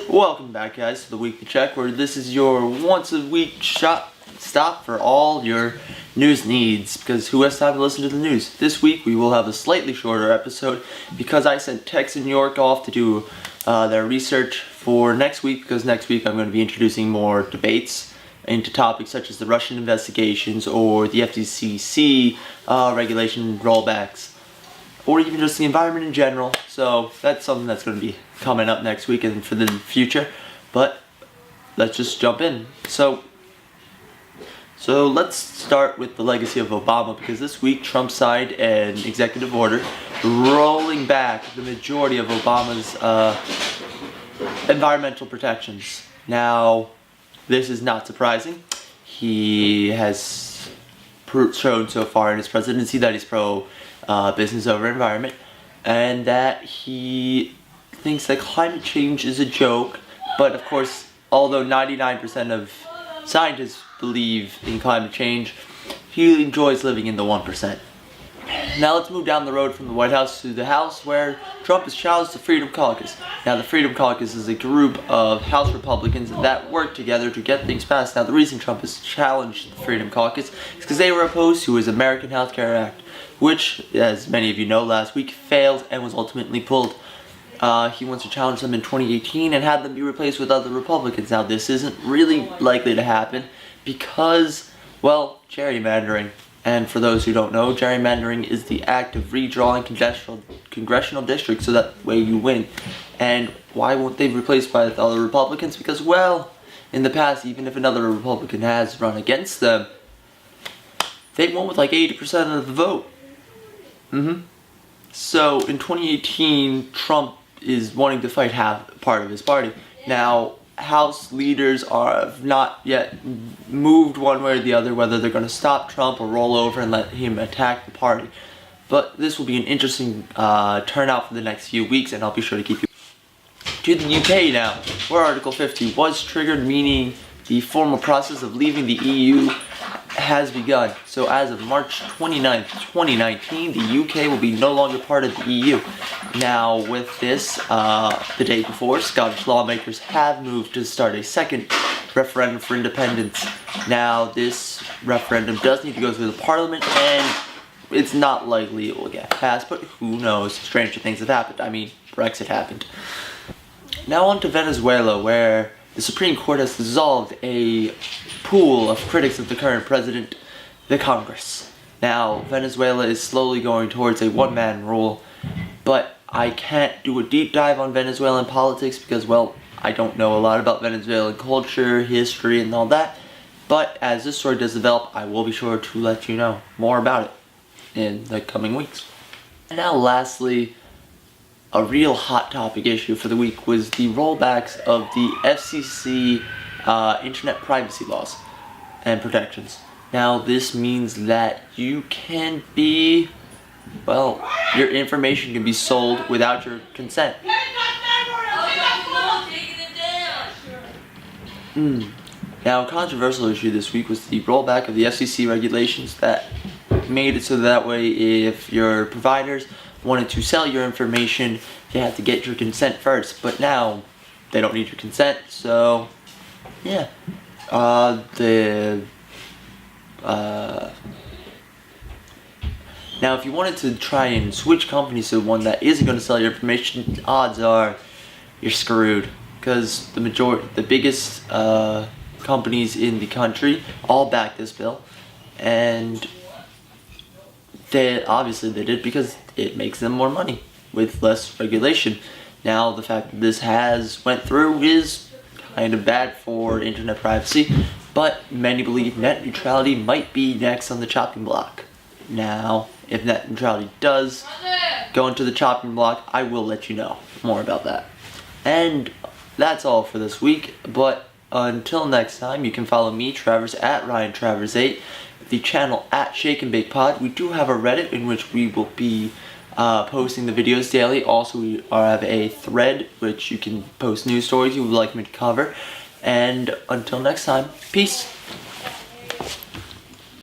Welcome back, guys, to the Weekly Check, where this is your once-a-week stop for all your news needs, because who has time to listen to the news? This week, we will have a slightly shorter episode, because I sent Tex and New York off to do their research for next week, because next week I'm going to be introducing more debates into topics such as the Russian investigations, or the FCC regulation rollbacks, or even just the environment in general. So that's something that's going to be coming up next week and for the future. But let's just jump in. So let's start with the legacy of Obama, because this week Trump signed an executive order rolling back the majority of Obama's environmental protections. Now, this is not surprising. He has shown so far in his presidency that he's pro-business over environment, and that he thinks that climate change is a joke. But of course, although 99% of scientists believe in climate change, he enjoys living in the 1%. Now let's move down the road from the White House to the House, where Trump has challenged the Freedom Caucus. Now, the Freedom Caucus is a group of House Republicans that work together to get things passed. Now, the reason Trump has challenged the Freedom Caucus is because they were opposed to his American Health Care Act, which, as many of you know, last week failed and was ultimately pulled. He wants to challenge them in 2018 and have them be replaced with other Republicans. Now, this isn't really likely to happen because, well, gerrymandering. And for those who don't know, gerrymandering is the act of redrawing congressional districts so that way you win. And why won't they be replaced by other Republicans? Because, well, in the past, even if another Republican has run against them, they won with like 80% of the vote. So in 2018, Trump is wanting to fight half part of his party. Now, House leaders have not yet moved one way or the other whether they're going to stop Trump or roll over and let him attack the party. But this will be an interesting turnout for the next few weeks, and I'll be sure to keep you. To the UK now, where Article 50 was triggered, meaning the formal process of leaving the EU has begun. So as of March 29th, 2019, the UK will be no longer part of the EU. Now, with this, the day before, Scottish lawmakers have moved to start a second referendum for independence. Now, this referendum does need to go through the Parliament, and it's not likely it will get passed, but who knows? Stranger things have happened. I mean, Brexit happened. Now on to Venezuela, where the Supreme Court has dissolved a pool of critics of the current president, the Congress. Now, Venezuela is slowly going towards a one-man rule, but I can't do a deep dive on Venezuelan politics because, well, I don't know a lot about Venezuelan culture, history, and all that. But as this story does develop, I will be sure to let you know more about it in the coming weeks. And now, lastly, a real hot topic issue for the week was the rollbacks of the FCC internet privacy laws and protections. Now, this means that you can be, well, your information can be sold without your consent. Now, a controversial issue this week was the rollback of the FCC regulations that made it so that way if your providers wanted to sell your information, they had to get your consent first. But now, they don't need your consent, so yeah. Now, if you wanted to try and switch companies to one that isn't going to sell your information, odds are you're screwed, because the biggest companies in the country all back this bill, and obviously they did because it makes them more money with less regulation. Now, the fact that this has went through is kind of bad for internet privacy, but many believe net neutrality might be next on the chopping block. Now, if net neutrality does go into the chopping block, I will let you know more about that. And that's all for this week, but until next time, you can follow me, Travers, at RyanTravers8, the channel at Shake and Bake Pod. We do have a Reddit in which we will be posting the videos daily. Also, we have a thread which you can post news stories you would like me to cover. And until next time, peace.